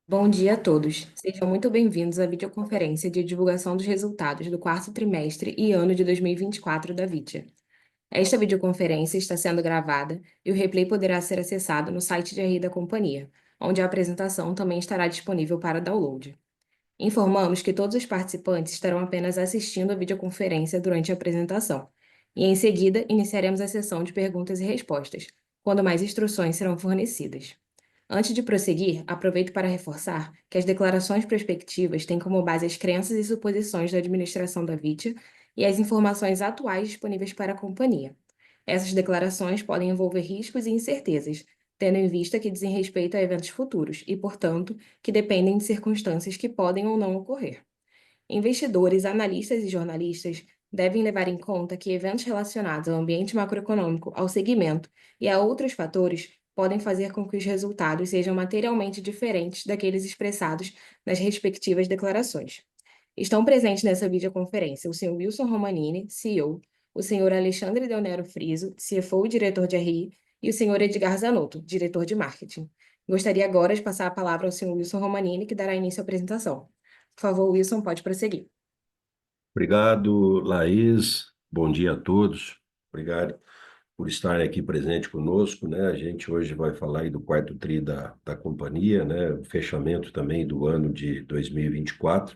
Bom dia a todos. Sejam muito bem-vindos à videoconferência de divulgação dos resultados do quarto trimestre e ano de 2024 da Vitia. Esta videoconferência está sendo gravada e o replay poderá ser acessado no site de RI da companhia, onde a apresentação também estará disponível para download. Informamos que todos os participantes estarão apenas assistindo a videoconferência durante a apresentação, e em seguida iniciaremos a sessão de perguntas e respostas, quando mais instruções serão fornecidas. Antes de prosseguir, aproveito para reforçar que as declarações prospectivas têm como base as crenças e suposições da administração da VITIA e as informações atuais disponíveis para a companhia. Essas declarações podem envolver riscos e incertezas, tendo em vista que dizem respeito a eventos futuros e, portanto, que dependem de circunstâncias que podem ou não ocorrer. Investidores, analistas e jornalistas devem levar em conta que eventos relacionados ao ambiente macroeconômico, ao segmento e a outros fatores podem fazer com que os resultados sejam materialmente diferentes daqueles expressados nas respectivas declarações. Estão presentes nessa videoconferência o Sr. Wilson Romanini, CEO, o Sr. Alexandre Deonero Friso, CFO e diretor de RI, e o Sr. Edgar Zanotto, diretor de marketing. Gostaria agora de passar a palavra ao Sr. Wilson Romanini, que dará início à apresentação. Por favor, Wilson, pode prosseguir. Obrigado, Laís. Bom dia a todos. Obrigado por estarem aqui presente conosco, né? A gente hoje vai falar aí do quarto tri da companhia, né? O fechamento também do ano de 2024.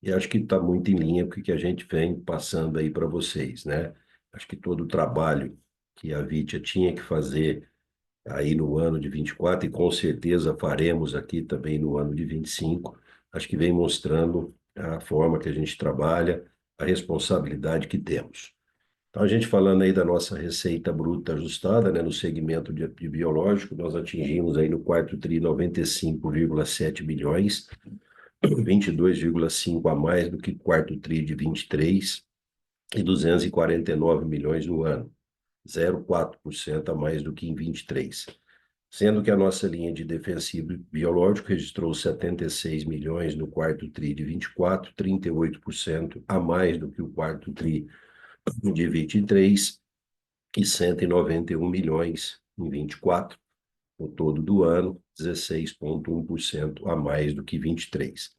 E acho que está muito em linha com o que a gente vem passando aí para vocês, né? Acho que todo o trabalho que a Vitia tinha que fazer aí no ano de 24 e com certeza faremos aqui também no ano de 25. Acho que vem mostrando a forma que a gente trabalha, a responsabilidade que temos. Então, a gente falando aí da nossa receita bruta ajustada, né, no segmento de biológico, nós atingimos aí no quarto tri 95,7 bilhões, 22,5 a mais do que quarto tri de 23 e 249 milhões no ano, 0,4% a mais do que em 23, sendo que a nossa linha de defensivo biológico registrou 76 milhões no quarto tri de 24, 38% a mais do que o quarto tri de 23 e 191 milhões em 24, no todo do ano, 16,1% a mais do que 23.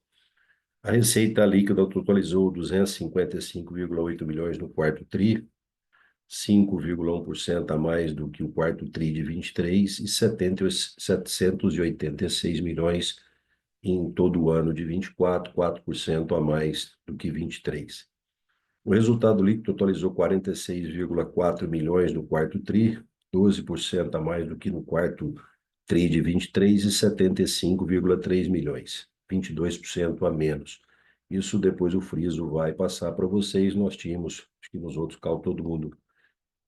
A receita líquida totalizou 255,8 milhões no quarto tri, 5,1% a mais do que o quarto tri de 23 e 786 milhões em todo o ano de 24, 4% a mais do que 23. O resultado líquido totalizou 46,4 milhões no quarto tri, 12% a mais do que no quarto tri de 23 e 75,3 milhões, 22% a menos. Isso depois o Friso vai passar para vocês. Nós tínhamos, acho que nos outros cálculos todo mundo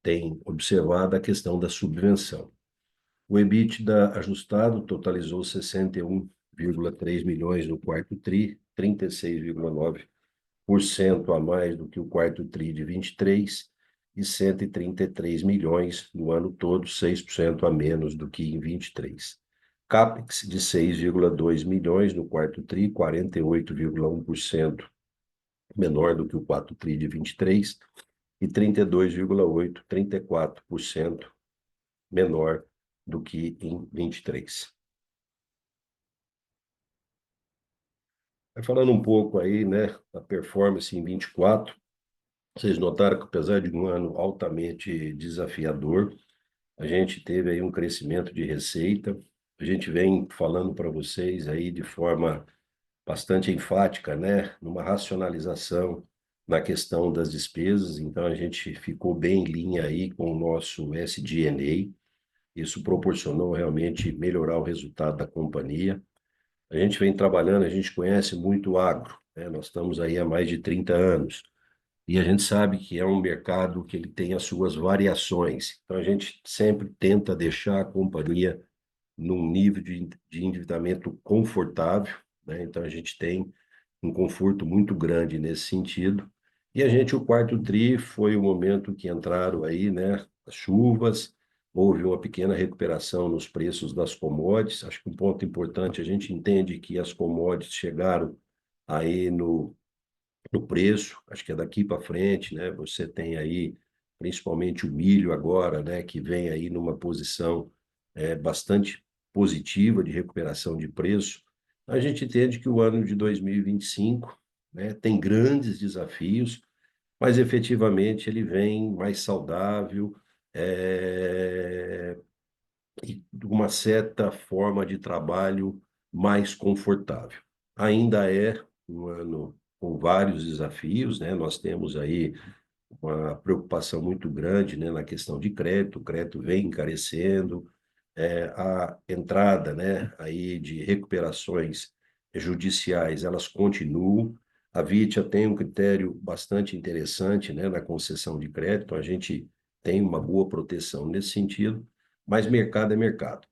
tem observado a questão da subvenção. O EBITDA ajustado totalizou 61,3 milhões no quarto tri, 36,9% a mais do que o quarto tri de 23 e 133 milhões no ano todo, 6% a menos do que em 23. CAPEX de 6,2 milhões no quarto tri, 48,1% menor do que o quarto tri de 23 e 32,8, 34% menor do que em 23. Falando um pouco aí, né, da performance em 24, vocês notaram que apesar de um ano altamente desafiador, a gente teve aí um crescimento de receita. A gente vem falando para vocês aí de forma bastante enfática, né, numa racionalização na questão das despesas. Então a gente ficou bem em linha aí com o nosso SG&A. Isso proporcionou realmente melhorar o resultado da companhia. A gente vem trabalhando, a gente conhece muito o agro, né? Nós estamos aí há mais de 30 anos e a gente sabe que é um mercado que ele tem as suas variações. Então a gente sempre tenta deixar a companhia num nível de endividamento confortável, né? Então a gente tem um conforto muito grande nesse sentido. E a gente, o quarto tri, foi o momento que entraram aí, né, as chuvas, houve uma pequena recuperação nos preços das commodities. Acho que um ponto importante, a gente entende que as commodities chegaram aí no preço, acho que é daqui para frente, né? Você tem aí principalmente o milho agora, né, que vem aí numa posição bastante positiva de recuperação de preço. A gente entende que o ano de 2025, né, tem grandes desafios, mas efetivamente ele vem mais saudável, e de uma certa forma de trabalho mais confortável. Ainda é um ano com vários desafios, né? Nós temos aí uma preocupação muito grande, né, na questão de crédito, o crédito vem encarecendo, a entrada, né, aí de recuperações judiciais, elas continuam. A Vitia tem um critério bastante interessante, né, na concessão de crédito, a gente tem uma boa proteção nesse sentido, mas mercado é mercado,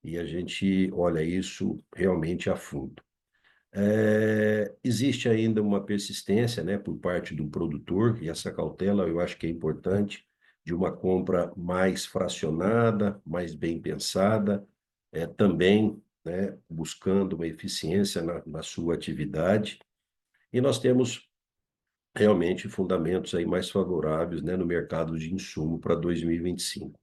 e a gente olha isso realmente a fundo. Existe ainda uma persistência, né, por parte do produtor, e essa cautela eu acho que é importante, de uma compra mais fracionada, mais bem pensada, também, né, buscando uma eficiência na sua atividade. E nós temos realmente fundamentos aí mais favoráveis, né, no mercado de insumo para 2025.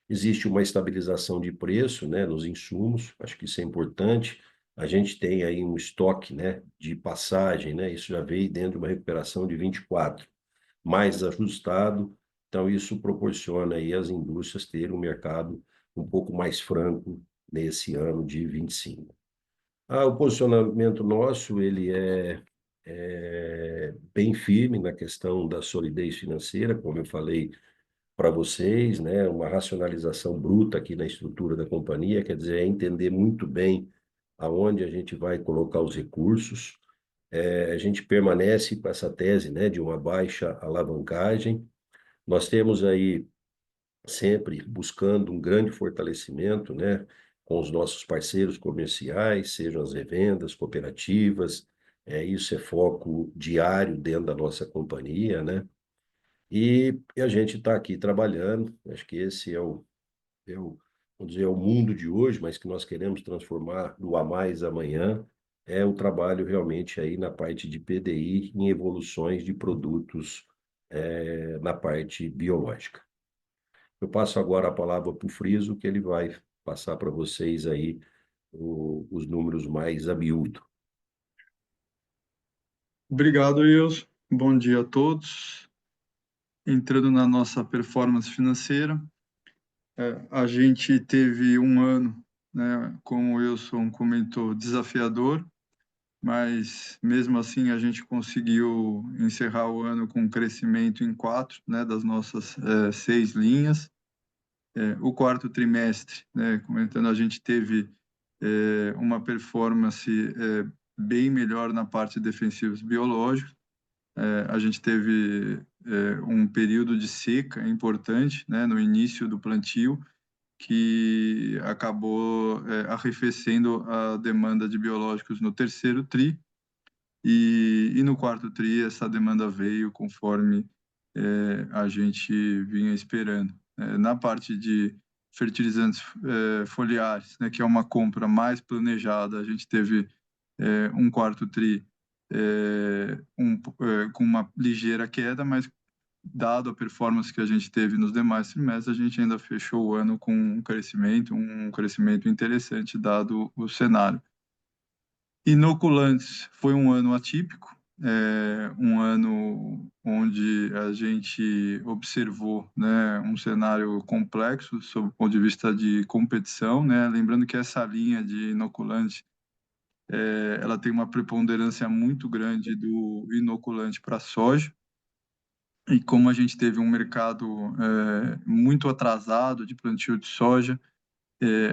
Existe uma estabilização de preço, né, nos insumos, acho que isso é importante. A gente tem aí um estoque, né, de passagem, né, isso já veio dentro de uma recuperação de 24, mais ajustado, então isso proporciona aí às indústrias terem um mercado um pouco mais franco nesse ano de 25. O posicionamento nosso, ele é bem firme na questão da solidez financeira, como eu falei para vocês, né? Uma racionalização bruta aqui na estrutura da companhia, quer dizer, é entender muito bem aonde a gente vai colocar os recursos. A gente permanece com essa tese, né, de uma baixa alavancagem. Nós temos aí sempre buscando um grande fortalecimento, né, com os nossos parceiros comerciais, sejam as revendas, cooperativas. Isso é foco diário dentro da nossa companhia, né? E a gente está aqui trabalhando, acho que esse vamos dizer, é o mundo de hoje, mas que nós queremos transformar no a mais amanhã, é o trabalho realmente aí na parte de PDI, em evoluções de produtos na parte biológica. Eu passo agora a palavra para o Friso, que ele vai passar para vocês aí os números mais a miúdo. Obrigado, Wilson. Bom dia a todos. Entrando na nossa performance financeira, a gente teve um ano, né, como o Wilson comentou, desafiador, mas mesmo assim a gente conseguiu encerrar o ano com um crescimento em 4, né, das nossas 6 linhas. O quarto trimestre, né, comentando, a gente teve uma performance bem melhor na parte de defensivos biológicos. A gente teve um período de seca importante, né, no início do plantio, que acabou arrefecendo a demanda de biológicos no terceiro tri, e no quarto tri essa demanda veio conforme a gente vinha esperando. Na parte de fertilizantes foliares, né, que é uma compra mais planejada, a gente teve um quarto tri com uma ligeira queda, mas dado a performance que a gente teve nos demais trimestres, a gente ainda fechou o ano com um crescimento interessante, dado o cenário. Inoculantes foi um ano atípico, um ano onde a gente observou, né, um cenário complexo sob o ponto de vista de competição, né? Lembrando que essa linha de inoculante ela tem uma preponderância muito grande do inoculante para soja, e como a gente teve um mercado muito atrasado de plantio de soja,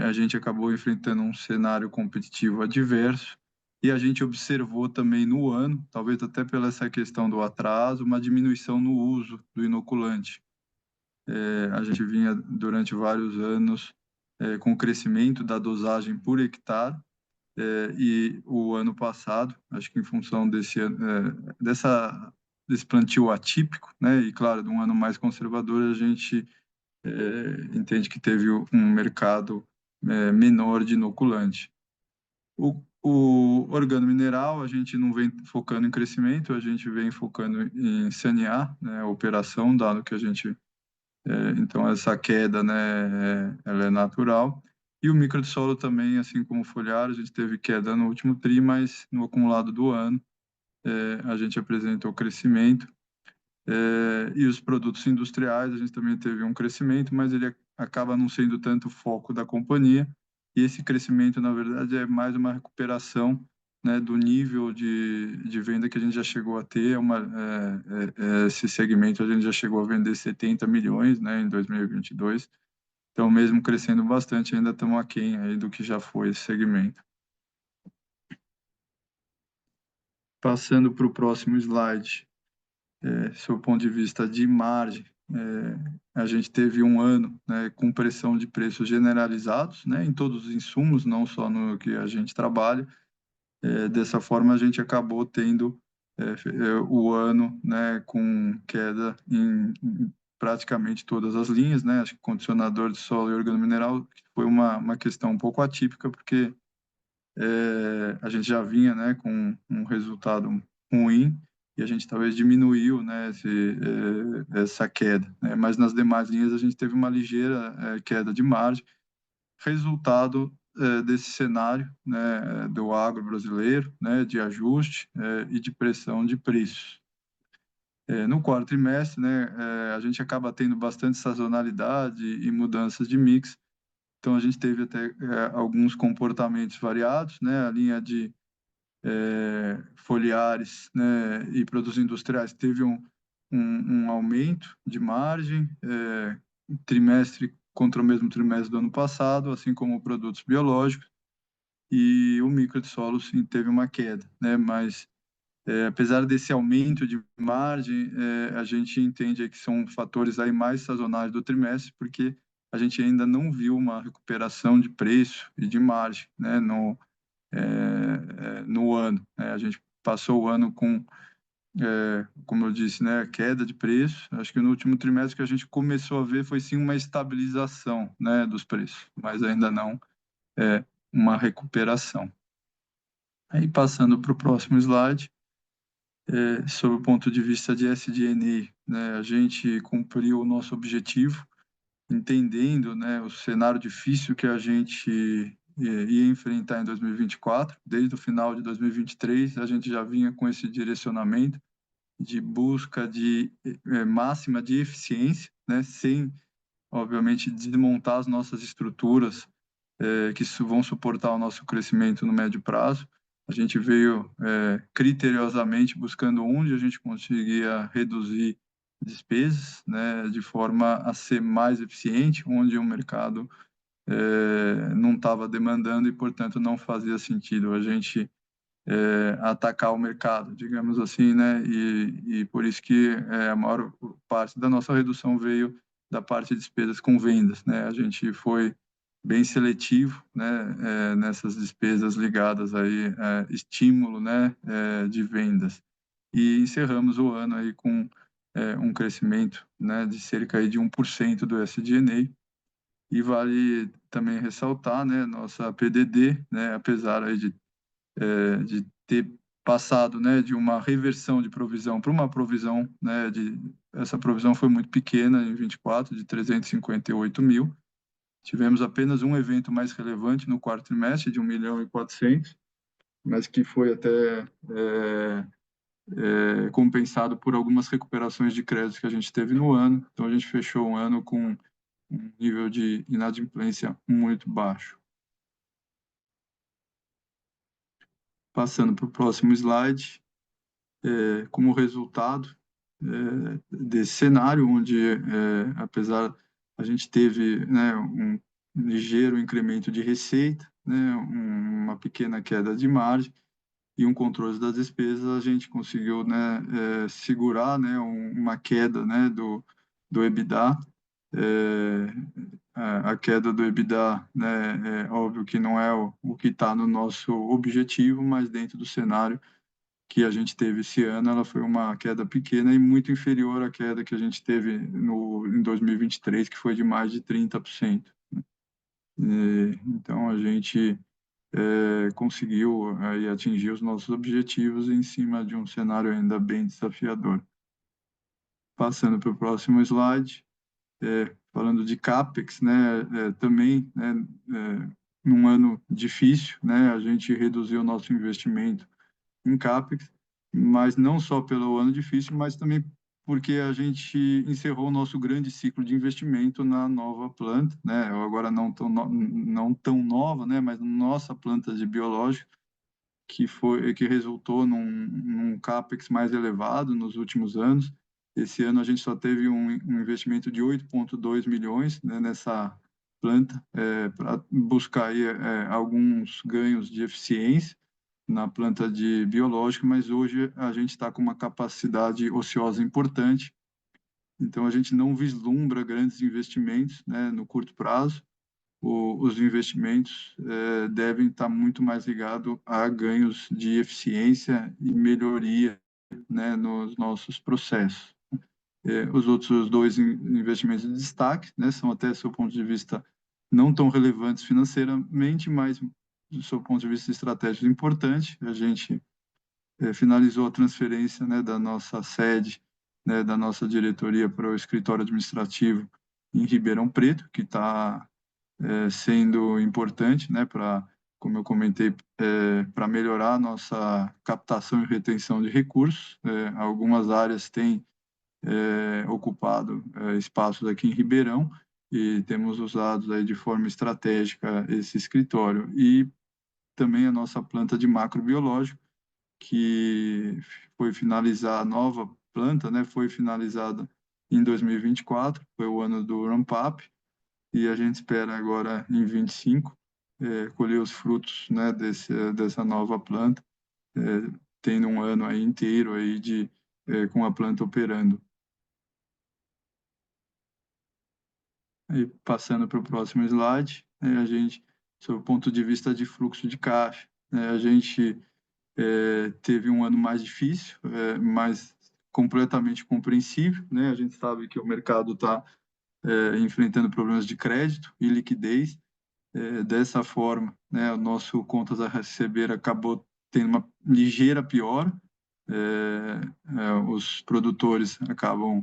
a gente acabou enfrentando um cenário competitivo adverso, e a gente observou também no ano, talvez até pela essa questão do atraso, uma diminuição no uso do inoculante. A gente vinha durante vários anos com o crescimento da dosagem por hectare, e o ano passado, acho que em função desse plantio atípico, né, e claro, de um ano mais conservador, a gente entende que teve um mercado menor de inoculante. O organomineral, a gente não vem focando em crescimento, a gente vem focando em sanear, né, a operação, dado que a gente... então, essa queda, né, ela é natural. E o micro de solo também, assim como o foliar, a gente teve queda no último tri, mas no acumulado do ano a gente apresentou crescimento. E os produtos industriais, a gente também teve um crescimento, mas ele acaba não sendo tanto o foco da companhia. E esse crescimento, na verdade, é mais uma recuperação, né, do nível de venda que a gente já chegou a ter. Esse segmento a gente já chegou a vender 70 milhões, né, em 2022. Então, mesmo crescendo bastante, ainda estamos aquém aí do que já foi esse segmento. Passando para o próximo slide, sob o ponto de vista de margem, a gente teve um ano, né, com pressão de preços generalizados, né, em todos os insumos, não só no que a gente trabalha. Dessa forma, a gente acabou tendo o ano, né, com queda em praticamente todas as linhas, né. Acho que condicionador de solo e organomineral foi uma questão um pouco atípica, porque a gente já vinha, né, com um resultado ruim e a gente talvez diminuiu, né, essa queda, né? Mas nas demais linhas a gente teve uma ligeira queda de margem, resultado desse cenário, né, do agro brasileiro, né, de ajuste e de pressão de preços. No quarto trimestre, né, a gente acaba tendo bastante sazonalidade e mudanças de mix. Então a gente teve até alguns comportamentos variados, né? A linha de foliares, né, e produtos industriais teve um aumento de margem trimestre contra o mesmo trimestre do ano passado, assim como produtos biológicos, e o micro de solo sim teve uma queda, né? Mas apesar desse aumento de margem, a gente entende que são fatores aí mais sazonais do trimestre, porque a gente ainda não viu uma recuperação de preço e de margem, né, no ano. A gente passou o ano com, como eu disse, né, queda de preço. Acho que no último trimestre que a gente começou a ver foi sim uma estabilização, né, dos preços, mas ainda não uma recuperação. Aí passando para o próximo slide, sob o ponto de vista de SG&A, né, a gente cumpriu o nosso objetivo, entendendo, né, o cenário difícil que a gente ia enfrentar em 2024. Desde o final de 2023, a gente já vinha com esse direcionamento de busca de máxima de eficiência, né, sem, obviamente, desmontar as nossas estruturas que vão suportar o nosso crescimento no médio prazo. A gente veio criteriosamente buscando onde a gente conseguia reduzir despesas, né, de forma a ser mais eficiente, onde o mercado não estava demandando e, portanto, não fazia sentido a gente atacar o mercado, digamos assim, né? E por isso que a maior parte da nossa redução veio da parte de despesas com vendas, né? A gente foi bem seletivo, né? Nessas despesas ligadas aí estímulo, né? De vendas. E encerramos o ano aí com um crescimento, né? De cerca aí de 1% do SG&A. E vale também ressaltar, né? Nossa PDD, né? Apesar aí de ter passado, né, de uma reversão de provisão para uma provisão, né, essa provisão foi muito pequena em 24, de 358 mil. Tivemos apenas um evento mais relevante no quarto trimestre, de 1 milhão e 400, mas que foi até compensado por algumas recuperações de créditos que a gente teve no ano. Então, a gente fechou o ano com um nível de inadimplência muito baixo. Passando para o próximo slide, como resultado desse cenário, onde, apesar a gente teve, né, um ligeiro incremento de receita, né, uma pequena queda de margem e um controle das despesas, a gente conseguiu, né, segurar, né, uma queda, né, do EBITDA. A queda do EBITDA, né, é óbvio que não é o que está no nosso objetivo, mas dentro do cenário que a gente teve esse ano, ela foi uma queda pequena e muito inferior à queda que a gente teve em 2023, que foi de mais de 30%. Então, a gente conseguiu aí atingir os nossos objetivos em cima de um cenário ainda bem desafiador. Passando para o próximo slide, falando de CAPEX, né, também, né, num ano difícil, né, a gente reduziu o nosso investimento em CAPEX, mas não só pelo ano difícil, mas também porque a gente encerrou o nosso grande ciclo de investimento na nova planta, né, agora não tão nova, né, mas nossa planta de biológico, que resultou num CAPEX mais elevado nos últimos anos. Esse ano a gente só teve um investimento de 8,2 milhões, né, nessa planta, para buscar aí, alguns ganhos de eficiência na planta de biológico, mas hoje a gente está com uma capacidade ociosa importante, então a gente não vislumbra grandes investimentos, né, no curto prazo. Os investimentos devem estar muito mais ligados a ganhos de eficiência e melhoria, né, nos nossos processos. Os outros dois investimentos de destaque, né, são até, do seu ponto de vista, não tão relevantes financeiramente, mas do seu ponto de vista estratégico importante. A gente finalizou a transferência, né, da nossa sede, né, da nossa diretoria para o escritório administrativo em Ribeirão Preto, que está sendo importante, né, para, como eu comentei, para melhorar a nossa captação e retenção de recursos. Algumas áreas têm ocupado espaços aqui em Ribeirão e temos usado aí de forma estratégica esse escritório. E também a nossa planta de macrobiológico, que foi finalizar a nova planta, né, foi finalizada em 2024, foi o ano do ramp-up, e a gente espera agora em 25 colher os frutos, né, dessa nova planta, é, tendo um ano aí inteiro aí com a planta operando. E passando para o próximo slide, a gente, sob o ponto de vista de fluxo de caixa, a gente teve um ano mais difícil, mas completamente compreensível, né? A gente sabe que o mercado está enfrentando problemas de crédito e liquidez. Dessa forma, né, o nosso contas a receber acabou tendo uma ligeira piora. Os produtores acabam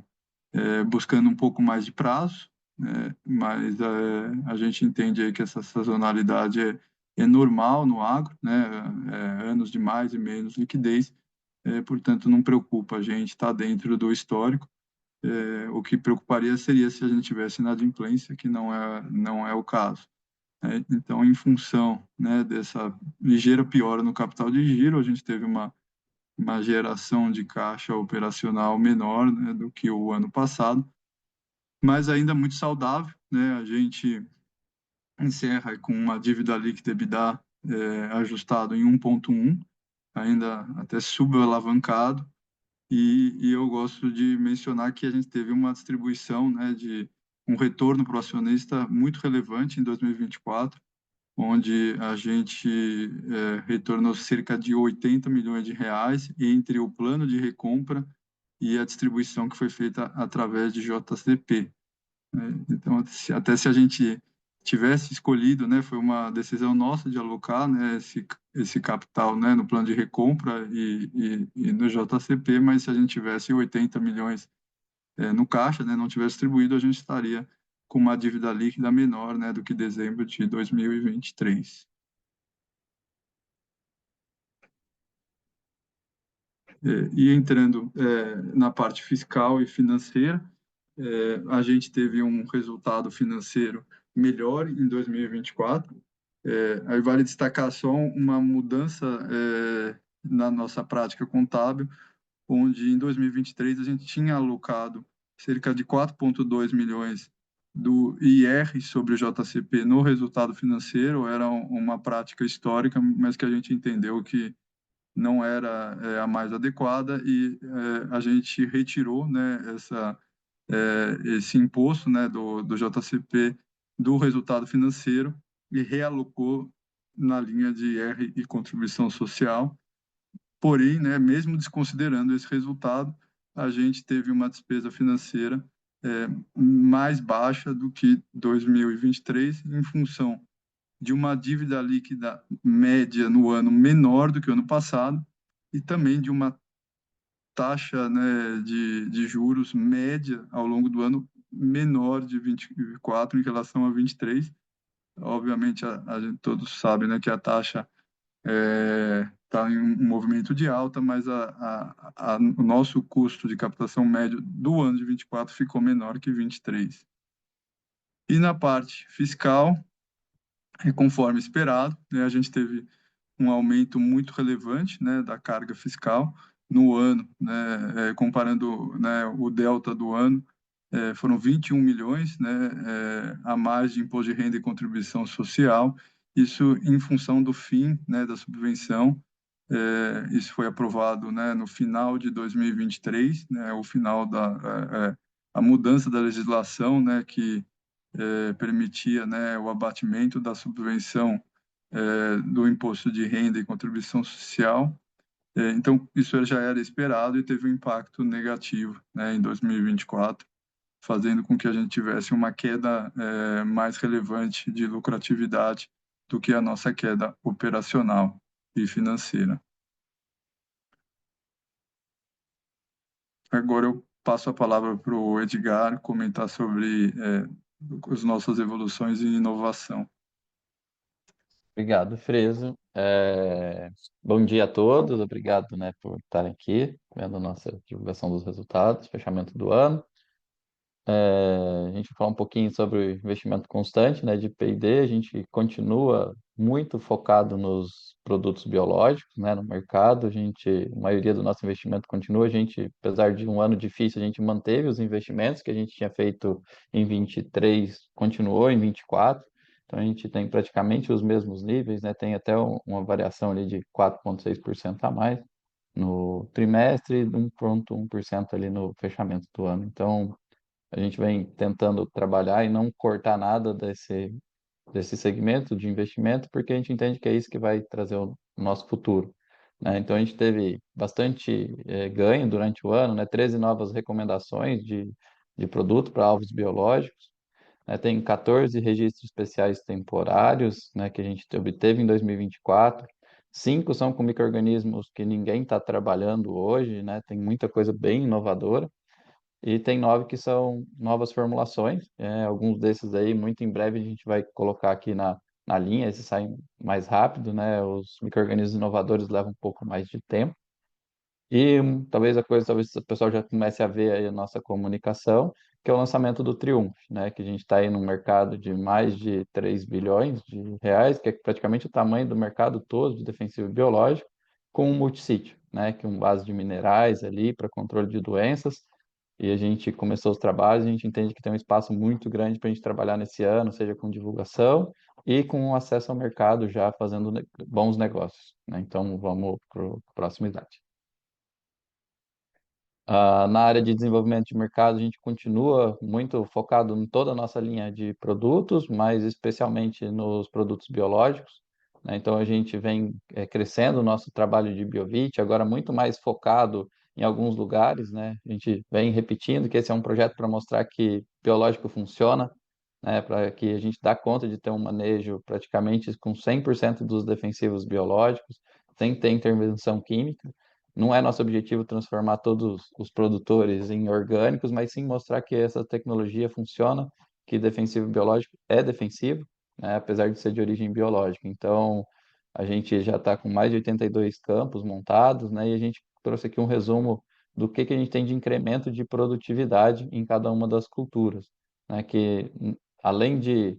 buscando um pouco mais de prazo, né, mas a gente entende aí que essa sazonalidade é normal no agro, né, anos de mais e menos liquidez, portanto não preocupa, a gente está dentro do histórico. O que preocuparia seria se a gente tivesse inadimplência, que não é o caso. Então, em função, né, dessa ligeira piora no capital de giro, a gente teve uma geração de caixa operacional menor, né, do que o ano passado, mas ainda muito saudável, né? A gente encerra com uma dívida líquida EBITDA ajustado em 1,1, ainda até subalavancado, e eu gosto de mencionar que a gente teve uma distribuição, né, de um retorno para o acionista muito relevante em 2024, onde a gente retornou cerca de 80 milhões de reais entre o plano de recompra e a distribuição que foi feita através de JCP. Então, até se a gente tivesse escolhido, né, foi uma decisão nossa de alocar, né, esse capital, né, no plano de recompra e no JCP, mas se a gente tivesse 80 milhões no caixa, né, não tivesse distribuído, a gente estaria com uma dívida líquida menor, né, do que dezembro de 2023. E entrando na parte fiscal e financeira, a gente teve um resultado financeiro melhor em 2024. Aí vale destacar só uma mudança na nossa prática contábil, onde em 2023 a gente tinha alocado cerca de 4,2 milhões do IR sobre o JCP no resultado financeiro. Era uma prática histórica, mas que a gente entendeu que não era a mais adequada, e a gente retirou, né, esse imposto, né, do JCP do resultado financeiro e realocou na linha de IR e contribuição social. Porém, né, mesmo desconsiderando esse resultado, a gente teve uma despesa financeira mais baixa do que 2023, em função de uma dívida líquida média no ano menor do que o ano passado e também de uma taxa, né, de juros média ao longo do ano menor de 24 em relação a 23. Obviamente, a gente todos sabem, né, que a taxa está em um movimento de alta, mas o nosso custo de captação médio do ano de 24 ficou menor que 23. E na parte fiscal, conforme esperado, né, a gente teve um aumento muito relevante, né, da carga fiscal no ano, né, comparando, né, o delta do ano, foram 21 milhões, né, a mais de imposto de renda e contribuição social, isso em função do fim, né, da subvenção. Isso foi aprovado, né, no final de 2023, né, o final a mudança da legislação, né, que permitia, né, o abatimento da subvenção do imposto de renda e contribuição social. Então, isso já era esperado e teve um impacto negativo, né, em 2024, fazendo com que a gente tivesse uma queda mais relevante de lucratividade do que a nossa queda operacional e financeira. Agora eu passo a palavra para o Edgar comentar sobre as nossas evoluções em inovação. Obrigado, Freso. Bom dia a todos, obrigado, né, por estarem aqui, vendo a nossa divulgação dos resultados, fechamento do ano. A gente vai falar um pouquinho sobre o investimento constante, né, de P&D. A gente continua muito focado nos produtos biológicos, né, no mercado. A maioria do nosso investimento continua. A gente, apesar de um ano difícil, a gente manteve os investimentos que a gente tinha feito em 23, continuou em 24. Então, a gente tem praticamente os mesmos níveis, né, tem até uma variação ali de 4,6% a mais no trimestre e 1,1% ali no fechamento do ano. Então, a gente vem tentando trabalhar e não cortar nada desse segmento de investimento, porque a gente entende que é isso que vai trazer o nosso futuro, né? Então, a gente teve bastante ganho durante o ano, né? 13 novas recomendações de produto para alvos biológicos, né? Tem 14 registros especiais temporários, né, que a gente obteve em 2024. 5 são com micro-organismos que ninguém está trabalhando hoje, né? Tem muita coisa bem inovadora. E tem 9 que são novas formulações. Alguns desses aí, muito em breve, a gente vai colocar aqui na linha, esses saem mais rápido, né? Os micro-organismos inovadores levam um pouco mais de tempo. E talvez o pessoal já comece a ver aí a nossa comunicação, que é o lançamento do Triumph, né? Que a gente está aí num mercado de mais de 3 bilhões de reais, que é praticamente o tamanho do mercado todo de defensivo biológico, com um multissítio, né? Que é um base de minerais ali para controle de doenças. E a gente começou os trabalhos, a gente entende que tem um espaço muito grande para a gente trabalhar nesse ano, seja com divulgação e com acesso ao mercado já fazendo bons negócios, né? Então vamos para o próximo slide. Na área de desenvolvimento de mercado, a gente continua muito focado em toda a nossa linha de produtos, mas especialmente nos produtos biológicos, né? Então, a gente vem crescendo o nosso trabalho de Biovit, agora muito mais focado em alguns lugares, né? A gente vem repetindo que esse é um projeto para mostrar que biológico funciona, né? Para que a gente dá conta de ter um manejo praticamente com 100% dos defensivos biológicos, sem ter intervenção química. Não é nosso objetivo transformar todos os produtores em orgânicos, mas sim mostrar que essa tecnologia funciona, que defensivo biológico é defensivo, né, apesar de ser de origem biológica. Então, a gente já está com mais de 82 campos montados, né, e a gente trouxe aqui um resumo do que a gente tem de incremento de produtividade em cada uma das culturas, né, que além de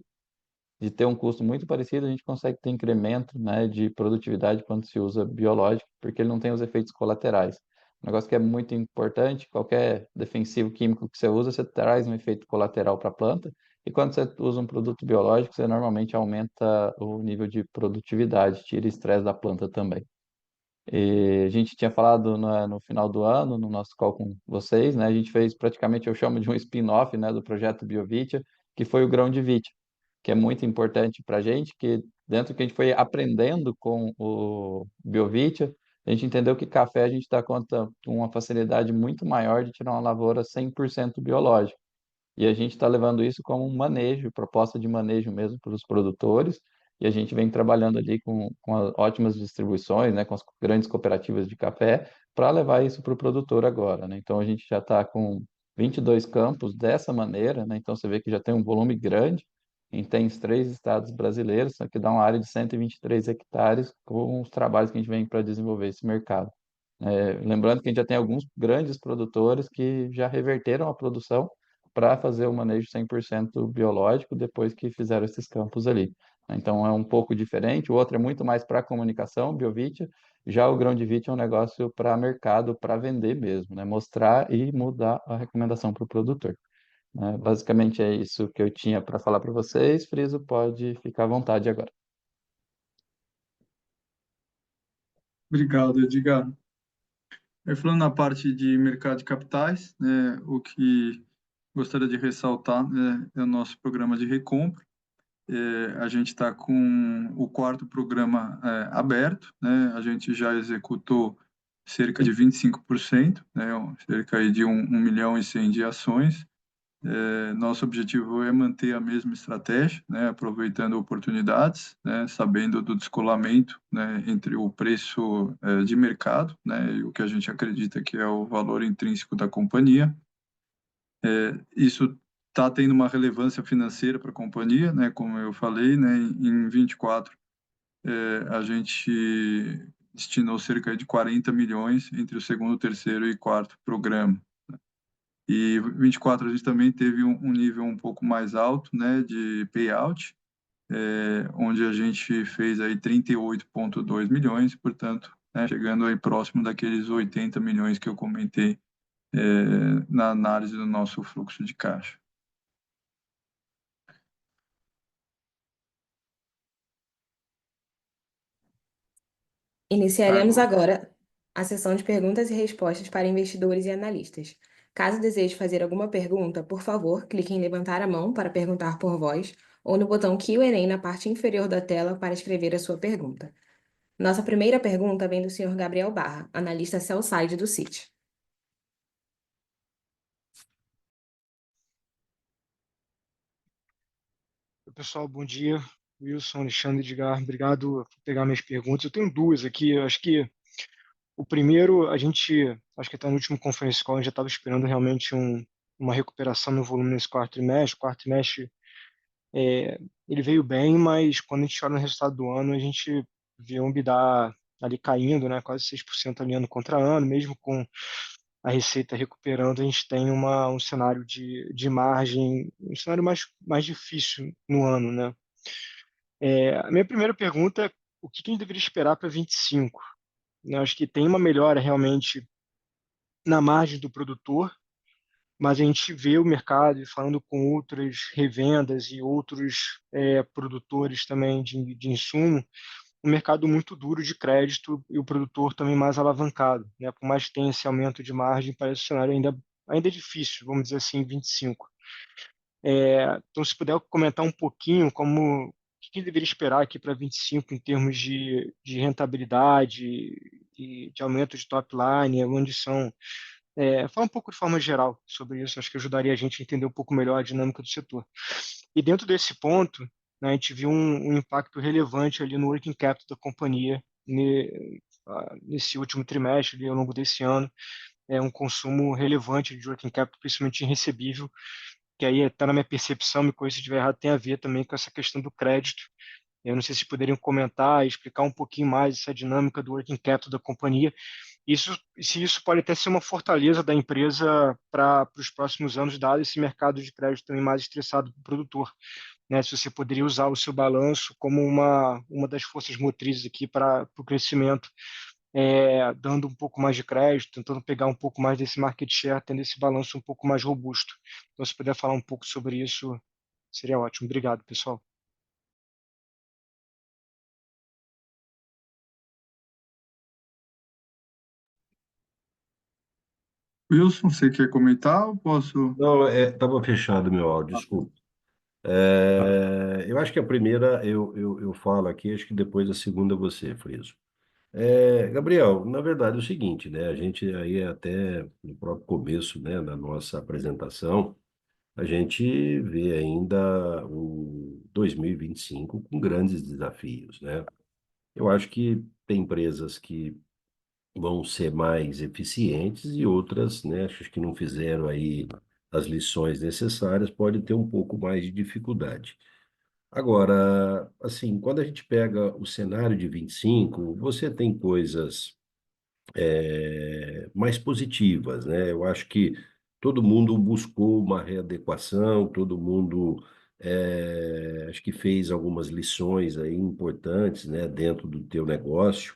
ter um custo muito parecido, a gente consegue ter incremento, né, de produtividade quando se usa biológico, porque ele não tem os efeitos colaterais. Um negócio que é muito importante, qualquer defensivo químico que você usa, você traz um efeito colateral para a planta, e quando você usa um produto biológico, você normalmente aumenta o nível de produtividade, tira estresse da planta também. E a gente tinha falado no final do ano, no nosso call com vocês, né, a gente fez praticamente, eu chamo de um spin-off, né, do projeto BioVitia, que foi o grão de Vitia, que é muito importante para a gente, que dentro do que a gente foi aprendendo com o Biovitia, a gente entendeu que café a gente dá conta com uma facilidade muito maior de tirar uma lavoura 100% biológica. E a gente está levando isso como um manejo, proposta de manejo mesmo para os produtores, e a gente vem trabalhando ali com ótimas distribuições, né, com as grandes cooperativas de café, para levar isso para o produtor agora, né? Então a gente já está com 22 campos dessa maneira, né? Então você vê que já tem um volume grande, e tem os 3 estados brasileiros, só que dá uma área de 123 hectares com os trabalhos que a gente vem para desenvolver esse mercado. Lembrando que a gente já tem alguns grandes produtores que já reverteram a produção para fazer o manejo 100% biológico depois que fizeram esses campos ali. Então é um pouco diferente, o outro é muito mais para comunicação, Biovitia, já o grão de Vite é um negócio para mercado, para vender mesmo, né? Mostrar e mudar a recomendação para o produtor, né? Basicamente é isso que eu tinha para falar para vocês. Friso, pode ficar à vontade agora. Obrigado, Edgar. Falando na parte de mercado de capitais, né, o que gostaria de ressaltar, né, é o nosso programa de recompra. A gente está com o quarto programa aberto, né? A gente já executou cerca de 25%, né? Cerca aí de 1.100.000 de ações. Nosso objetivo é manter a mesma estratégia, né? Aproveitando oportunidades, né? Sabendo do descolamento, né? Entre o preço de mercado, né? E o que a gente acredita que é o valor intrínseco da companhia. Isso está tendo uma relevância financeira para a companhia, né? Como eu falei, né? Em 24, a gente destinou cerca de 40 milhões entre o segundo, terceiro e quarto programa. E 24 a gente também teve um nível um pouco mais alto, né? De payout, onde a gente fez aí 38,2 milhões, portanto, né? Chegando aí próximo daqueles 80 milhões que eu comentei na análise do nosso fluxo de caixa. Iniciaremos agora a sessão de perguntas e respostas para investidores e analistas. Caso deseje fazer alguma pergunta, por favor, clique em levantar a mão para perguntar por voz ou no botão Q&A na parte inferior da tela para escrever a sua pergunta. Nossa primeira pergunta vem do Sr. Gabriel Barra, analista sell-side do Citi. Oi, pessoal, bom dia. Wilson, Alexandre, Edgar, obrigado por pegar minhas perguntas. Eu tenho duas aqui. Eu acho que o primeiro, acho que até no último conference call, a gente já estava esperando realmente uma recuperação no volume nesse quarto trimestre. O quarto trimestre, ele veio bem, mas quando a gente olha no resultado do ano, a gente vê um EBITDA ali caindo, né, quase 6% ali ano contra ano, mesmo com a receita recuperando, a gente tem um cenário de margem, um cenário mais difícil no ano, né? A minha primeira pergunta é o que a gente deveria esperar para 25? Eu acho que tem uma melhora realmente na margem do produtor, mas a gente vê o mercado falando com outras revendas e outros produtores também de insumo, um mercado muito duro de crédito e o produtor também mais alavancado, né? Por mais que tenha esse aumento de margem, parece o cenário ainda difícil, vamos dizer assim, em 25. Então, se puder comentar um pouquinho como o que deveria esperar aqui para 25 em termos de rentabilidade e de aumento de top line, onde são. Fala um pouco de forma geral sobre isso, acho que ajudaria a gente a entender um pouco melhor a dinâmica do setor. E dentro desse ponto, né, a gente viu um impacto relevante ali no working capital da companhia nesse último trimestre, ali, ao longo desse ano, um consumo relevante de working capital, principalmente em recebível, que aí está na minha percepção, me corrija se estiver errado, tem a ver também com essa questão do crédito. Eu não sei se poderiam comentar e explicar um pouquinho mais essa dinâmica do working capital da companhia. Se isso pode até ser uma fortaleza da empresa para os próximos anos, dado esse mercado de crédito também mais estressado para o produtor, né? Se você poderia usar o seu balanço como uma das forças motrizes aqui para o crescimento, dando um pouco mais de crédito, tentando pegar um pouco mais desse market share, tendo esse balanço um pouco mais robusto. Então, se puder falar um pouco sobre isso, seria ótimo. Obrigado, pessoal. Wilson, você quer comentar ou posso? Não, estava fechado meu áudio, desculpa. Eu acho que a primeira eu falo aqui, acho que depois a segunda você, Friso. Gabriel, na verdade é o seguinte, né? A gente aí até no próprio começo, né, da nossa apresentação, a gente vê ainda o 2025 com grandes desafios, né? Eu acho que tem empresas que vão ser mais eficientes e outras, né, acho que não fizeram aí as lições necessárias, pode ter um pouco mais de dificuldade. Agora, assim, quando a gente pega o cenário de 25, você tem coisas mais positivas, né? Eu acho que todo mundo buscou uma readequação, todo mundo acho que fez algumas lições aí importantes, né, dentro do teu negócio.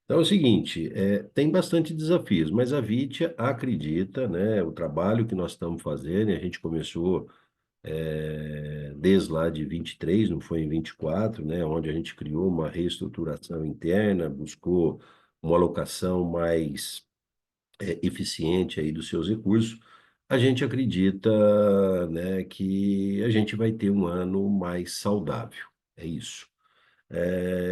Então é o seguinte, tem bastante desafios, mas a Vitia acredita, né, o trabalho que nós estamos fazendo, e a gente começou desde lá de 23, não foi em 24, né, onde a gente criou uma reestruturação interna, buscou uma alocação mais eficiente aí dos seus recursos. A gente acredita, né, que a gente vai ter um ano mais saudável. É isso.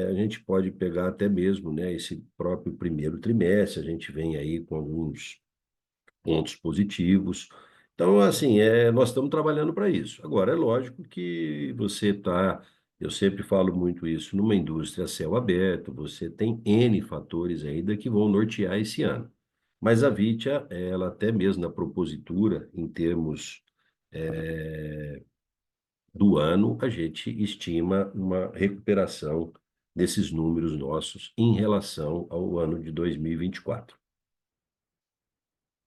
A gente pode pegar até mesmo, né, esse próprio primeiro trimestre, a gente vem aí com alguns pontos positivos. Então, assim, nós estamos trabalhando para isso. Agora, é lógico que você está, eu sempre falo muito isso, numa indústria a céu aberto, você tem N fatores ainda que vão nortear esse ano. Mas a Vitia, ela até mesmo na propositura, em termos do ano, a gente estima uma recuperação desses números nossos em relação ao ano de 2024.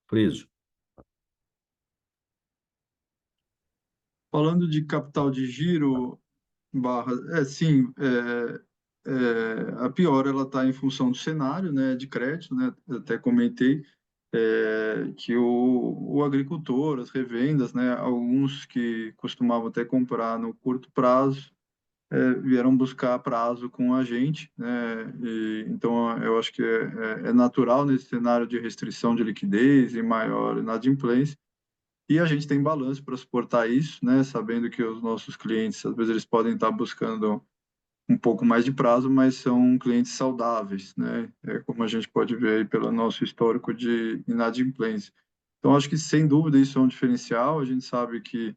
Preso. Falando de capital de giro, Barra, sim, a pior ela está em função do cenário, né, de crédito, né, eu até comentei que o agricultor, as revendas, né, alguns que costumavam até comprar no curto prazo, vieram buscar prazo com a gente, né, então eu acho que é natural nesse cenário de restrição de liquidez e maior inadimplência, e a gente tem balanço para suportar isso, né, sabendo que os nossos clientes, às vezes, eles podem estar buscando um pouco mais de prazo, mas são clientes saudáveis, né? Como a gente pode ver aí pelo nosso histórico de inadimplência. Então, acho que, sem dúvida, isso é um diferencial. A gente sabe que,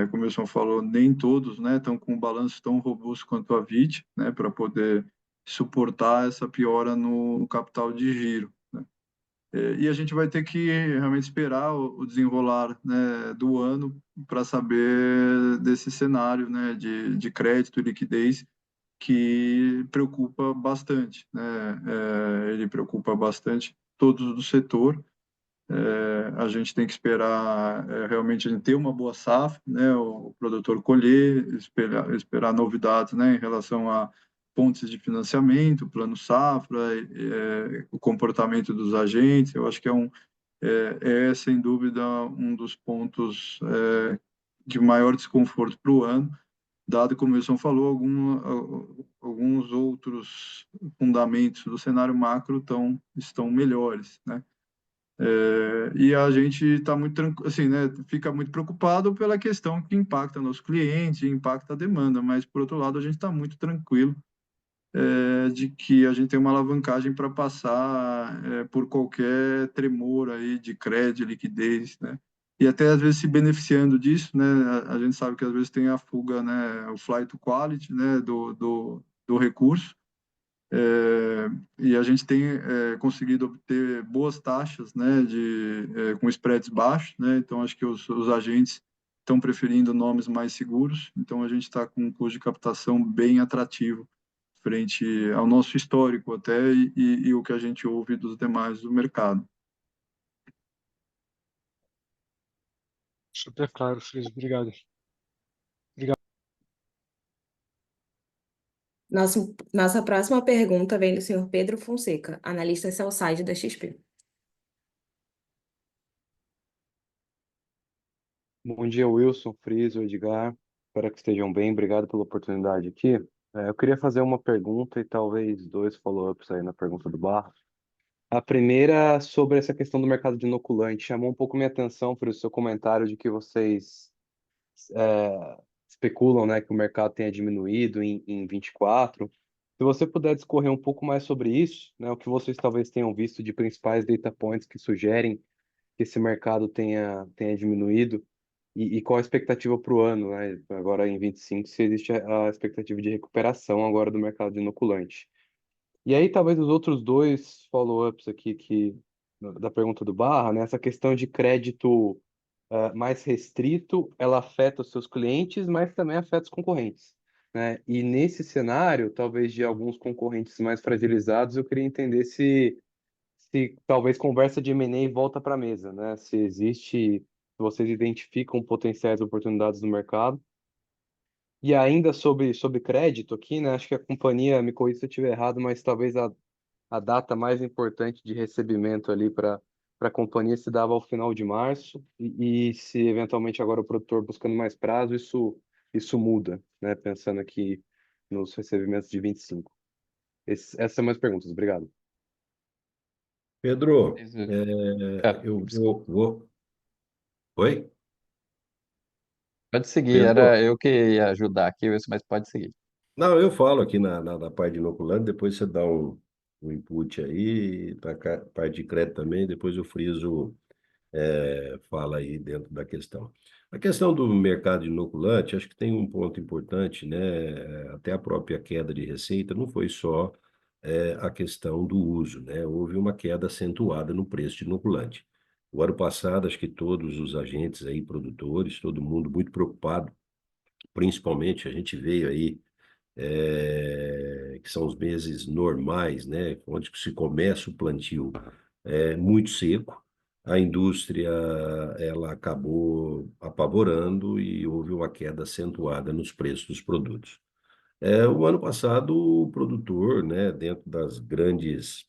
como o Wilson falou, nem todos, né, estão com um balanço tão robusto quanto a VIT, né, para poder suportar essa piora no capital de giro. E a gente vai ter que realmente esperar o desenrolar, né, do ano para saber desse cenário, né, de crédito e liquidez que preocupa bastante, né? Ele preocupa bastante todos do setor. A gente tem que esperar realmente a gente ter uma boa safra, né? O produtor colher, esperar novidades, né, em relação a pontes de financiamento, plano safra, o comportamento dos agentes. Eu acho que sem dúvida um dos pontos de maior desconforto para o ano, dado, como o Wilson falou, alguns outros fundamentos do cenário macro estão melhores, né? E a gente está muito tranquilo, assim, né? Fica muito preocupado pela questão que impacta nos clientes, impacta a demanda, mas por outro lado a gente está muito tranquilo de que a gente tem uma alavancagem para passar por qualquer tremor aí de crédito, liquidez, né? E até às vezes se beneficiando disso, né? A gente sabe que às vezes tem a fuga, né? O flight to quality, né? Do recurso. E a gente tem conseguido obter boas taxas, né? Com spreads baixos, né? Então acho que os agentes estão preferindo nomes mais seguros. Então a gente está com um custo de captação bem atrativo frente ao nosso histórico até e o que a gente ouve dos demais do mercado. Super claro, Friso. Obrigado. Nossa próxima pergunta vem do senhor Pedro Fonseca, analista sell-side da XP. Bom dia, Wilson, Friso, Edgar. Espero que estejam bem. Obrigado pela oportunidade aqui. Eu queria fazer uma pergunta e talvez dois follow-ups aí na pergunta do Barros. A primeira sobre essa questão do mercado de inoculante. Chamou um pouco minha atenção por o seu comentário de que vocês especulam, né, que o mercado tenha diminuído em 24. Se você puder discorrer um pouco mais sobre isso, né, o que vocês talvez tenham visto de principais data points que sugerem que esse mercado tenha diminuído e qual a expectativa para o ano, né? Agora em 25, se existe a expectativa de recuperação agora do mercado de inoculante. E aí talvez os outros dois follow-ups aqui da pergunta do Barra, né? Essa questão de crédito mais restrito, ela afeta os seus clientes, mas também afeta os concorrentes, né? E nesse cenário, talvez de alguns concorrentes mais fragilizados, eu queria entender se talvez conversa de M&A volta para a mesa, né? Se existe, se vocês identificam potenciais oportunidades no mercado. E ainda sobre crédito aqui, né? Acho que a companhia, me corrija se eu estiver errado, mas talvez a data mais importante de recebimento ali para a companhia se dava ao final de março, e se eventualmente agora o produtor buscando mais prazo, isso muda, né? Pensando aqui nos recebimentos de 25. Essas são minhas perguntas, obrigado. Pedro, eu Desculpa, vou. Oi? pode seguir, era Pedro? eu que ia ajudar aqui, Wilson, mas pode seguir. Não, eu falo aqui na parte de inoculante, depois você dá um input aí, para parte de crédito também, depois o Friso fala aí dentro da questão. A questão do mercado de inoculante, acho que tem um ponto importante, né? Até a própria queda de receita não foi só a questão do uso, né? Houve uma queda acentuada no preço de inoculante. O ano passado, acho que todos os agentes aí, produtores, todo mundo muito preocupado, principalmente a gente veio aí que são os meses normais, né, onde se começa o plantio, muito seco. A indústria ela acabou apavorando e houve uma queda acentuada nos preços dos produtos. O ano passado, o produtor, né, dentro das grandes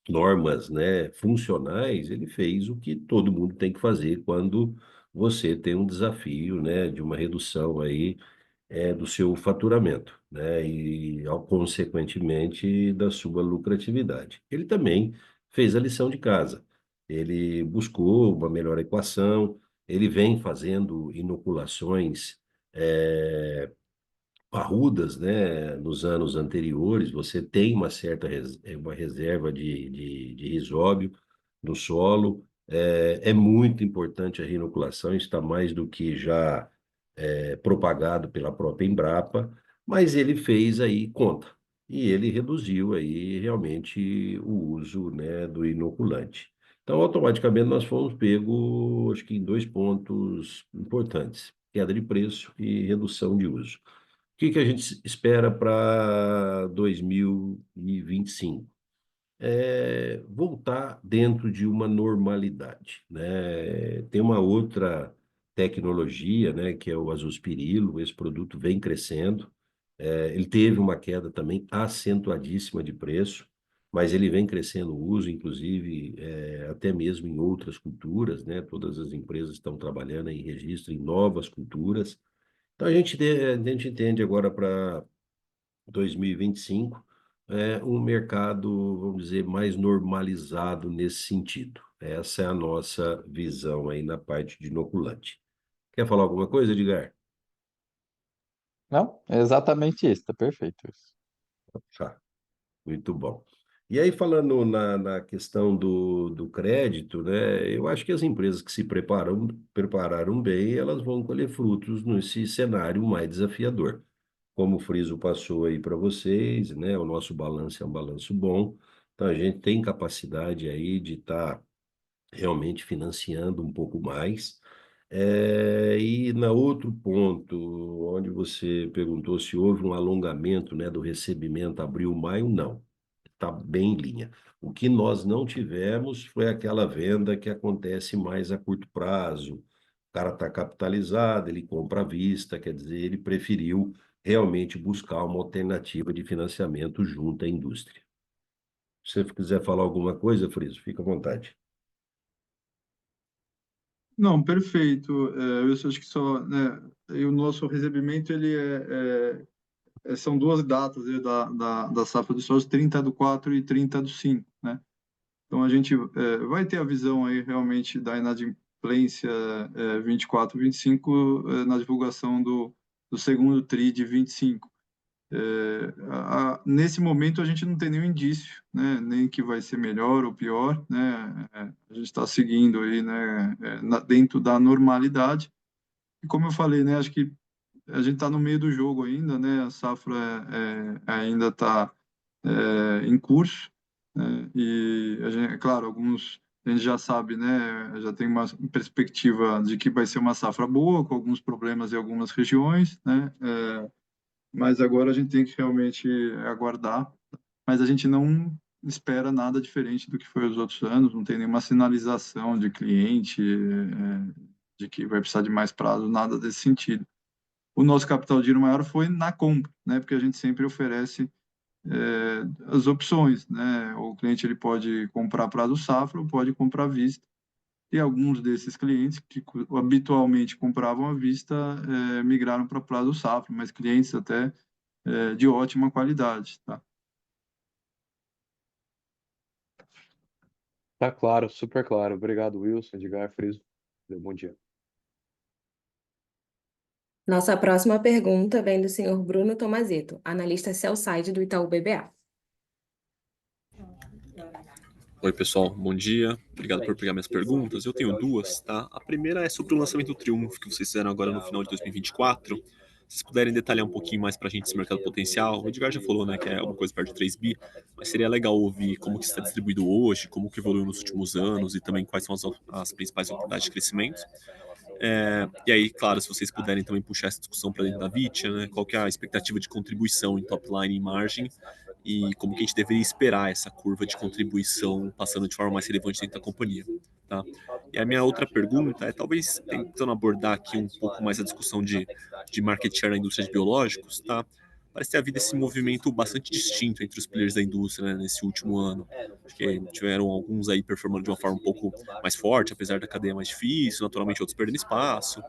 normas, né, funcionais, ele fez o que todo mundo tem que fazer quando você tem um desafio, né, de uma redução aí do seu faturamento, né, e consequentemente da sua lucratividade. Ele também fez a lição de casa. Ele buscou uma melhor equação. Ele vem fazendo inoculações parrudas, né, nos anos anteriores. Você tem uma certa uma reserva de risóbio no solo. É muito importante a reinoculação, está mais do que já propagado pela própria Embrapa, mas ele fez aí conta e ele reduziu aí realmente o uso, né, do inoculante. Então, automaticamente, nós fomos pego, acho que em dois pontos importantes: queda de preço e redução de uso. O que que a gente espera para 2025? Voltar dentro de uma normalidade, né? Tem uma outra tecnologia, né, que é o azospirilo. Esse produto vem crescendo. Ele teve uma queda também acentuadíssima de preço, mas ele vem crescendo o uso, inclusive, até mesmo em outras culturas, né? Todas as empresas estão trabalhando em registro em novas culturas. Então, a gente entende agora para 2025 um mercado, vamos dizer, mais normalizado nesse sentido. Essa é a nossa visão aí na parte de inoculante. Quer falar alguma coisa, Edgar? Não, é exatamente isso, tá perfeito isso. Tá, muito bom. E aí, falando na questão do crédito, né, eu acho que as empresas que se prepararam bem, elas vão colher frutos nesse cenário mais desafiador. Como o Friso passou aí para vocês, né? O nosso balanço é um balanço bom. Então a gente tem capacidade aí de estar realmente financiando um pouco mais. E na outro ponto, onde você perguntou se houve um alongamento, né, do recebimento abril, maio, não. Está bem em linha. O que nós não tivemos foi aquela venda que acontece mais a curto prazo. O cara está capitalizado, ele compra à vista, quer dizer, ele preferiu realmente buscar uma alternativa de financiamento junto à indústria. Se você quiser falar alguma coisa, Friso, fica à vontade. Não, perfeito. Eu acho que só, né, e o nosso recebimento, ele são duas datas, né, da safra de soja, 30/4 e 30/5, né? Então, a gente vai ter a visão aí realmente da inadimplência 24, 25 na divulgação do segundo TRI de 25. Nesse momento, a gente não tem nenhum indício, né, nem que vai ser melhor ou pior, né? A gente está seguindo aí, né, dentro da normalidade. E como eu falei, né, acho que a gente está no meio do jogo ainda, né? A safra ainda está em curso, né? E a gente, é claro, alguns a gente já sabe, né, já tem uma perspectiva de que vai ser uma safra boa, com alguns problemas em algumas regiões, né, mas agora a gente tem que realmente aguardar, mas a gente não espera nada diferente do que foi os outros anos, não tem nenhuma sinalização de cliente, de que vai precisar de mais prazo, nada desse sentido. O nosso capital de giro maior foi na compra, né, porque a gente sempre oferece as opções, né? O cliente ele pode comprar prazo safra ou pode comprar à vista. E alguns desses clientes que habitualmente compravam à vista migraram para prazo safra, mas clientes até de ótima qualidade, tá? Tá claro, super claro. Obrigado, Wilson, Edgar, Friso. Bom dia. Nossa próxima pergunta vem do senhor Bruno Tomazetto, analista sell-side do Itaú BBA. Oi, pessoal, bom dia. Obrigado por pegar minhas perguntas. Eu tenho duas, tá? A primeira é sobre o lançamento do Triumph que vocês fizeram agora no final de 2024. Se vocês puderem detalhar um pouquinho mais para a gente esse mercado potencial. O Edgar já falou, né, que é uma coisa perto de 3 bi, mas seria legal ouvir como que está distribuído hoje, como que evoluiu nos últimos anos e também quais são as principais oportunidades de crescimento. E aí, claro, se vocês puderem também puxar essa discussão para dentro da Vitia, né, qual que é a expectativa de contribuição em top line e margem e como que a gente deveria esperar essa curva de contribuição passando de forma mais relevante dentro da companhia, tá? E a minha outra pergunta é talvez tentando abordar aqui um pouco mais a discussão de market share na indústria de biológicos, tá? Parece ter havido esse movimento bastante distinto entre os players da indústria, né, nesse último ano. Acho que tiveram alguns aí performando de uma forma um pouco mais forte, apesar da cadeia mais difícil, naturalmente outros perdendo espaço.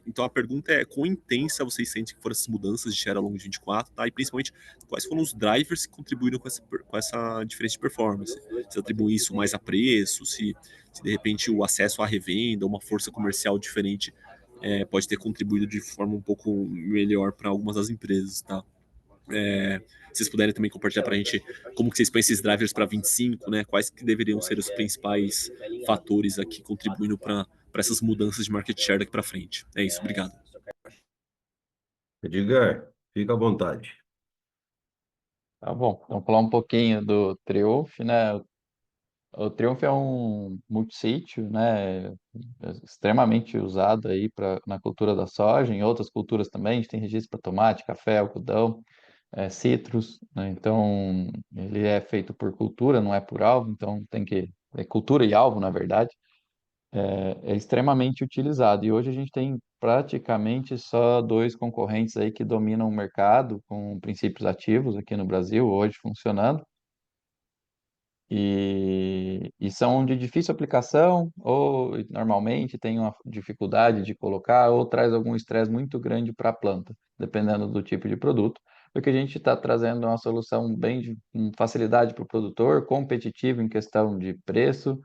Então a pergunta é quão intensa vocês sentem que foram essas mudanças de share ao longo de 24, tá? E principalmente quais foram os drivers que contribuíram com essa diferença de performance. Se atribui isso mais a preço, se de repente o acesso à revenda, uma força comercial diferente pode ter contribuído de forma um pouco melhor para algumas das empresas, tá? Se vocês puderem também compartilhar para a gente como que vocês põem esses drivers para 25, né? Quais que deveriam ser os principais fatores aqui contribuindo para essas mudanças de market share daqui para frente. É isso, obrigado. Edgar, fica à vontade. Tá bom, vamos falar um pouquinho do Triumph, né? O Triumph é um multissítio, né? Extremamente usado aí na cultura da soja, em outras culturas também, a gente tem registro para tomate, café, algodão, citros, né? Então, ele é feito por cultura, não é por alvo, então tem que... É cultura e alvo, na verdade. É extremamente utilizado. E hoje a gente tem praticamente só dois concorrentes aí que dominam o mercado com princípios ativos aqui no Brasil, hoje funcionando. E são de difícil aplicação, ou normalmente tem uma dificuldade de colocar, ou traz algum estresse muito grande para a planta, dependendo do tipo de produto. Porque a gente está trazendo uma solução com facilidade para o produtor, competitivo em questão de preço,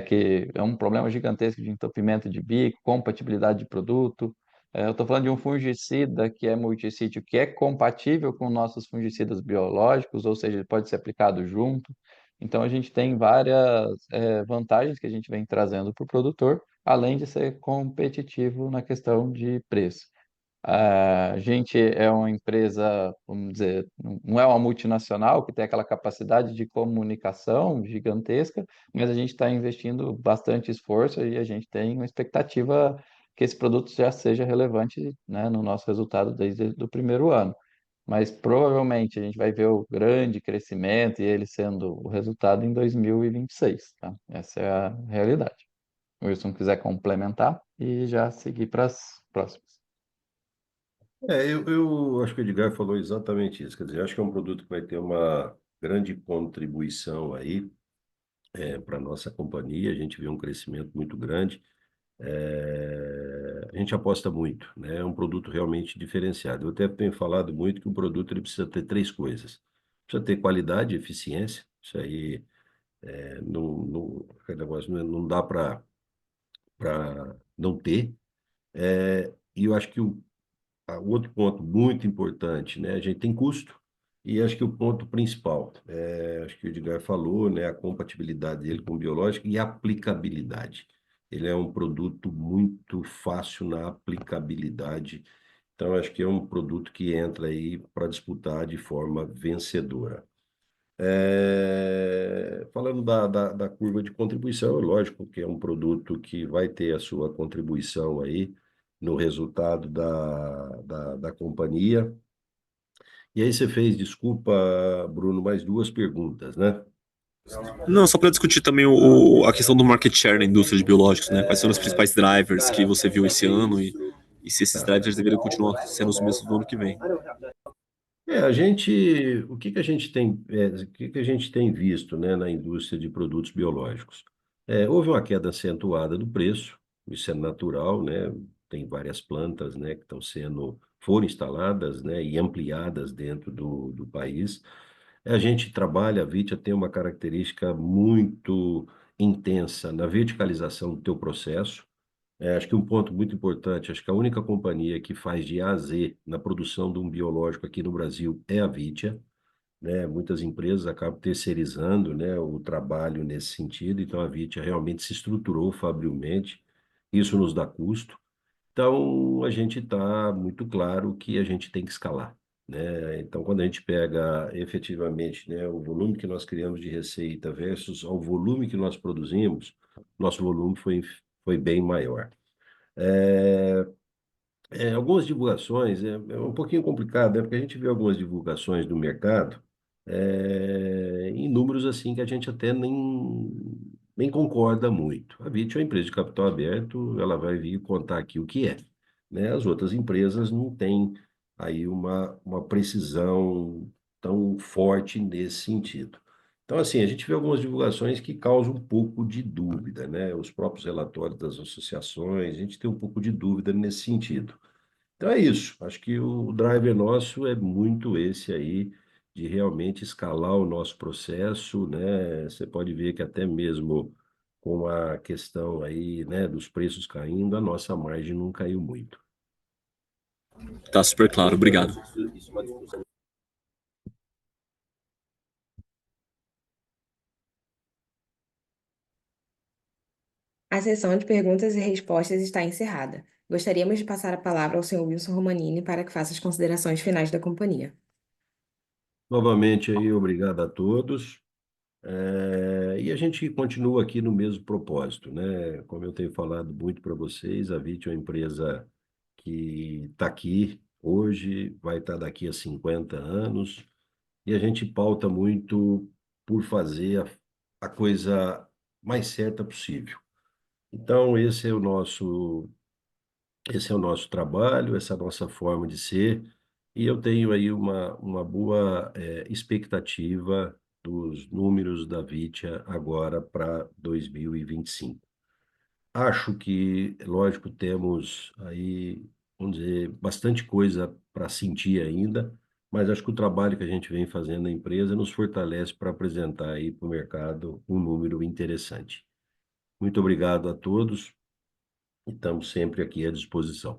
que é um problema gigantesco de entupimento de bico, compatibilidade de produto. Eu estou falando de um fungicida que é multissítio, que é compatível com nossos fungicidas biológicos, ou seja, ele pode ser aplicado junto. Então, a gente tem várias vantagens que a gente vem trazendo para o produtor, além de ser competitivo na questão de preço. A gente é uma empresa, vamos dizer, não é uma multinacional que tem aquela capacidade de comunicação gigantesca, mas a gente está investindo bastante esforço e a gente tem uma expectativa que esse produto já seja relevante, né, no nosso resultado desde o primeiro ano. Mas provavelmente a gente vai ver o grande crescimento e ele sendo o resultado em 2026, tá? Essa é a realidade. O Wilson quiser complementar e já seguir para as próximas. Eu acho que o Edgar falou exatamente isso. Quer dizer, acho que é um produto que vai ter uma grande contribuição aí para a nossa companhia. A gente vê um crescimento muito grande. A gente aposta muito, né? É um produto realmente diferenciado. Eu até tenho falado muito que o produto ele precisa ter três coisas. Precisa ter qualidade e eficiência. Isso aí aquele negócio não dá para não ter. E eu acho que o outro ponto muito importante, né? A gente tem custo. E acho que o ponto principal, acho que o Edgar falou, né? A compatibilidade dele com o biológico e a aplicabilidade. Ele é um produto muito fácil na aplicabilidade. Então, acho que é um produto que entra aí para disputar de forma vencedora. Falando falando da curva de contribuição, é lógico que é um produto que vai ter a sua contribuição aí no resultado da companhia. E aí você fez, desculpa, Bruno, mais duas perguntas, né? Não, só para discutir também a questão do market share na indústria de biológicos, né? Quais são os principais drivers que você viu esse ano e se esses drivers deveriam continuar sendo os mesmos no ano que vem. O que que a gente tem visto, né, na indústria de produtos biológicos? Houve uma queda acentuada do preço, isso é natural, né? Tem várias plantas, né, que foram instaladas, né, e ampliadas dentro do país. A gente trabalha, a Vitia tem uma característica muito intensa na verticalização do teu processo. Acho que um ponto muito importante, acho que a única companhia que faz de A a Z na produção de um biológico aqui no Brasil é a Vitia, né? Muitas empresas acabam terceirizando, né, o trabalho nesse sentido, então a Vitia realmente se estruturou fabrilmente, isso nos dá custo. Então, a gente está muito claro que a gente tem que escalar, né? Então, quando a gente pega efetivamente, né, o volume que nós criamos de receita versus o volume que nós produzimos, nosso volume foi bem maior. É, algumas divulgações, é um pouquinho complicado, né? Porque a gente vê algumas divulgações do mercado em números assim que a gente até nem concorda muito. A Vitro é uma empresa de capital aberto, ela vai vir contar aqui o que é, né? As outras empresas não têm aí uma precisão tão forte nesse sentido. Então, assim, a gente vê algumas divulgações que causam um pouco de dúvida, né? Os próprios relatórios das associações, a gente tem um pouco de dúvida nesse sentido. Então é isso. Acho que o driver nosso é muito esse aí, de realmente escalar o nosso processo, né? Você pode ver que até mesmo com a questão aí, né, dos preços caindo, a nossa margem não caiu muito. Tá super claro, obrigado. A sessão de perguntas e respostas está encerrada. Gostaríamos de passar a palavra ao senhor Wilson Romanini para que faça as considerações finais da companhia. Novamente aí, obrigado a todos. E a gente continua aqui no mesmo propósito, né? Como eu tenho falado muito para vocês, a Vit é uma empresa que está aqui hoje, vai estar daqui a 50 anos, e a gente pauta muito por fazer a coisa mais certa possível. Então, esse é o nosso trabalho, essa é a nossa forma de ser, e eu tenho aí uma boa expectativa dos números da Vitia agora para 2025. Acho que, lógico, temos aí, vamos dizer, bastante coisa para sentir ainda, mas acho que o trabalho que a gente vem fazendo na empresa nos fortalece para apresentar aí para o mercado um número interessante. Muito obrigado a todos e estamos sempre aqui à disposição.